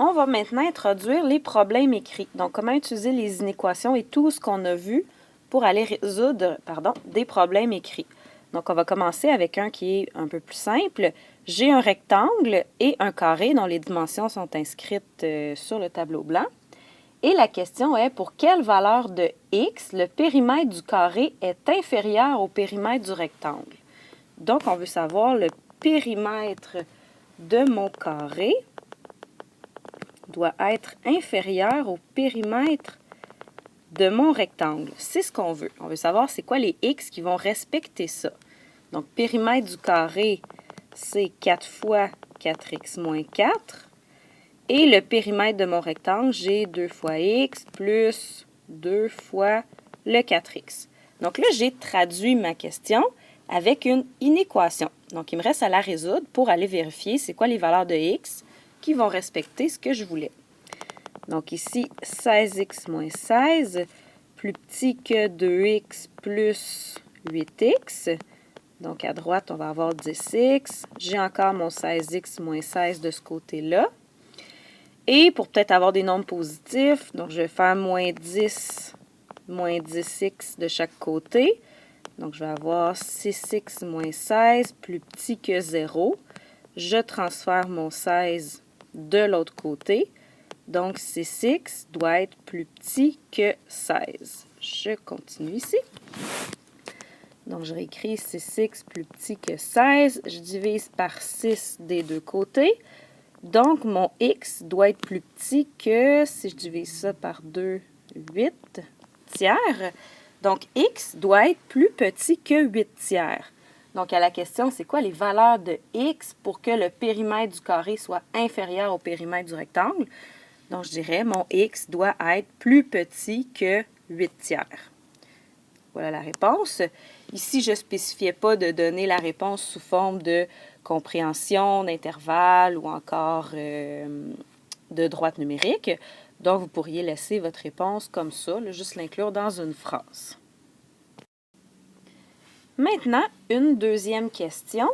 On va maintenant introduire les problèmes écrits. Donc, comment utiliser les inéquations et tout ce qu'on a vu pour aller résoudre des problèmes écrits. Donc, on va commencer avec un qui est un peu plus simple. J'ai un rectangle et un carré dont les dimensions sont inscrites sur le tableau blanc. Et la question est, pour quelle valeur de x le périmètre du carré est inférieur au périmètre du rectangle? Donc, on veut savoir le périmètre de mon carré doit être inférieur au périmètre de mon rectangle. C'est ce qu'on veut. On veut savoir c'est quoi les x qui vont respecter ça. Donc, périmètre du carré, c'est 4 fois 4x moins 4. Et le périmètre de mon rectangle, j'ai 2 fois x plus 2 fois le 4x. Donc là, j'ai traduit ma question avec une inéquation. Donc, il me reste à la résoudre pour aller vérifier c'est quoi les valeurs de x qui vont respecter ce que je voulais. Donc ici, 16x moins 16, plus petit que 2x plus 8x. Donc à droite, on va avoir 10x. J'ai encore mon 16x moins 16 de ce côté-là. Et pour peut-être avoir des nombres positifs, donc je vais faire moins 10 x de chaque côté. Donc je vais avoir 6x moins 16 plus petit que 0. Je transfère mon 16 de l'autre côté. Donc, 6x doit être plus petit que 16. Je continue ici. Donc, je réécris 6x plus petit que 16. Je divise par 6 des deux côtés. Donc, mon x doit être plus petit que, si je divise ça par 2, 8 tiers. Donc, x doit être plus petit que 8 tiers. Donc, à la question, c'est quoi les valeurs de x pour que le périmètre du carré soit inférieur au périmètre du rectangle? Donc, je dirais, mon x doit être plus petit que 8 tiers. Voilà la réponse. Ici, je ne spécifiais pas de donner la réponse sous forme de compréhension, d'intervalle ou encore de droite numérique. Donc, vous pourriez laisser votre réponse comme ça, juste l'inclure dans une phrase. Maintenant, une deuxième question.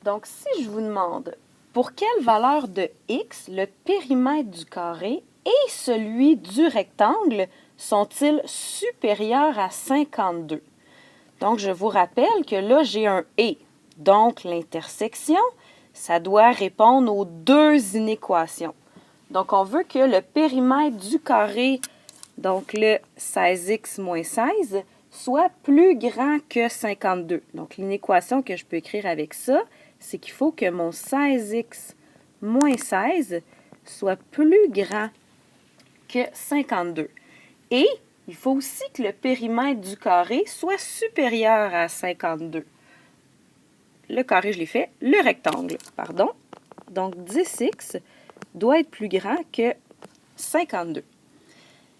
Donc, si je vous demande pour quelle valeur de x le périmètre du carré et celui du rectangle sont-ils supérieurs à 52? Donc, je vous rappelle que là, j'ai un « et ». Donc, l'intersection, ça doit répondre aux deux inéquations. Donc, on veut que le périmètre du carré, donc le 16x moins 16, soit plus grand que 52. Donc, l'inéquation que je peux écrire avec ça, c'est qu'il faut que mon 16x moins 16 soit plus grand que 52. Et il faut aussi que le périmètre du carré soit supérieur à 52. Le carré, je l'ai fait. Le rectangle, pardon. Donc, 10x doit être plus grand que 52.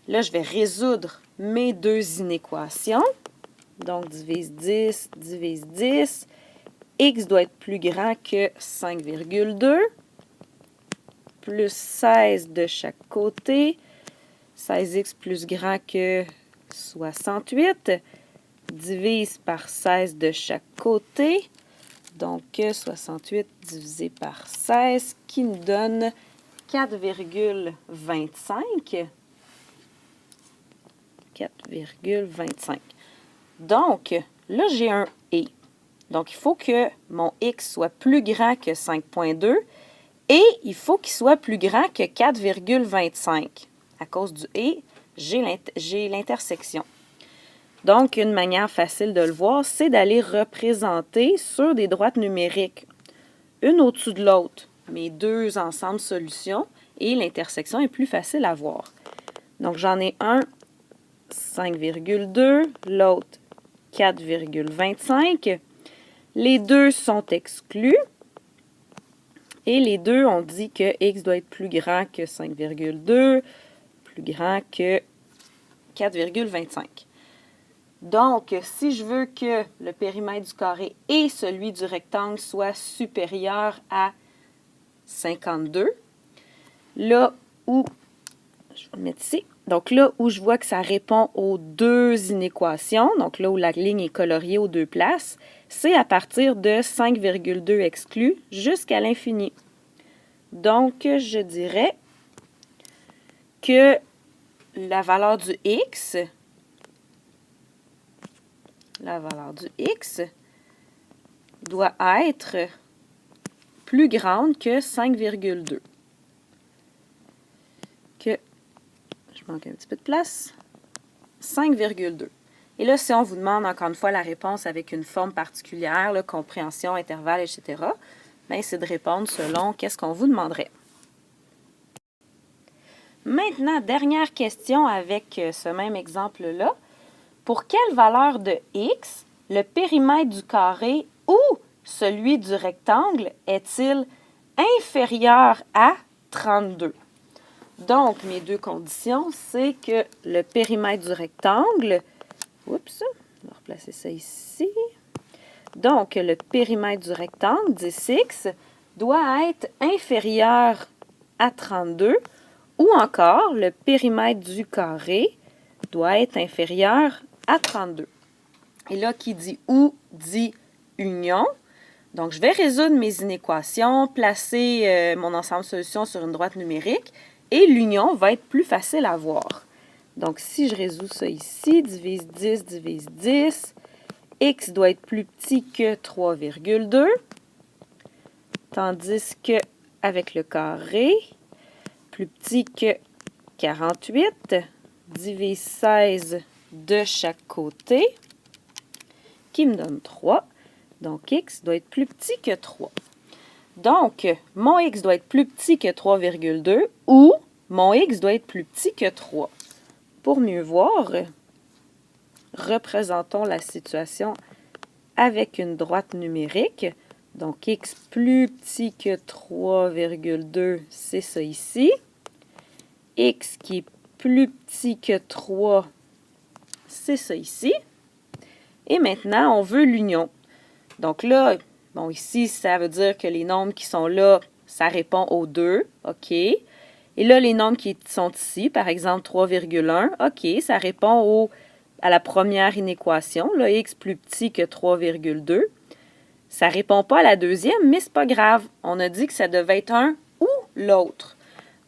Là, je vais résoudre mes deux inéquations. Donc, divise 10, divise 10. X doit être plus grand que 5,2, plus 16 de chaque côté. 16x plus grand que 68, divise par 16 de chaque côté. Donc, 68 divisé par 16, qui nous donne 4,25. 4,25. Donc, là, j'ai un « et ». Donc, il faut que mon x soit plus grand que 5,2 et il faut qu'il soit plus grand que 4,25. À cause du « et », j'ai l'intersection. Donc, une manière facile de le voir, c'est d'aller représenter sur des droites numériques, une au-dessus de l'autre, mes deux ensembles solutions, et l'intersection est plus facile à voir. Donc, j'en ai un 5,2, l'autre 4,25. Les deux sont exclus. Et les deux, on dit que x doit être plus grand que 5,2, plus grand que 4,25. Donc, si je veux que le périmètre du carré et celui du rectangle soient supérieurs à 52, là où, je vais le mettre ici, donc là où je vois que ça répond aux deux inéquations, donc là où la ligne est coloriée aux deux places, c'est à partir de 5,2 exclus jusqu'à l'infini. Donc, je dirais que la valeur du x, doit être plus grande que 5,2. Je manque un petit peu de place. 5,2. Et là, si on vous demande encore une fois la réponse avec une forme particulière, là, compréhension, intervalle, etc., bien, c'est de répondre selon qu'est-ce qu'on vous demanderait. Maintenant, dernière question avec ce même exemple-là. Pour quelle valeur de x le périmètre du carré ou celui du rectangle est-il inférieur à 32? Donc, mes deux conditions, c'est que le périmètre du rectangle, oups, on va replacer ça ici. Donc, le périmètre du rectangle, 10x, doit être inférieur à 32, ou encore le périmètre du carré doit être inférieur à 32. Et là, qui dit ou dit union. Donc, je vais résoudre mes inéquations, placer mon ensemble de solutions sur une droite numérique, et l'union va être plus facile à voir. Donc, si je résous ça ici, divise 10, divise 10, x doit être plus petit que 3,2, tandis que avec le carré, plus petit que 48, divise 16 de chaque côté, qui me donne 3. Donc, x doit être plus petit que 3. Donc, mon x doit être plus petit que 3,2 ou mon x doit être plus petit que 3. Pour mieux voir, représentons la situation avec une droite numérique. Donc, x plus petit que 3,2, c'est ça ici. X qui est plus petit que 3, c'est ça ici. Et maintenant, on veut l'union. Donc là, bon, ici, ça veut dire que les nombres qui sont là, ça répond aux 2, OK. Et là, les nombres qui sont ici, par exemple 3,1, OK, ça répond à la première inéquation, là, x plus petit que 3,2. Ça ne répond pas à la deuxième, mais ce n'est pas grave. On a dit que ça devait être un ou l'autre.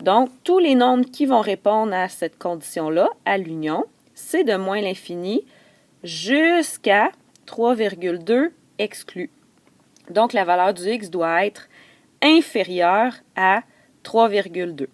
Donc, tous les nombres qui vont répondre à cette condition-là, à l'union, c'est de moins l'infini jusqu'à 3,2 exclu. Donc, la valeur du x doit être inférieure à 3,2.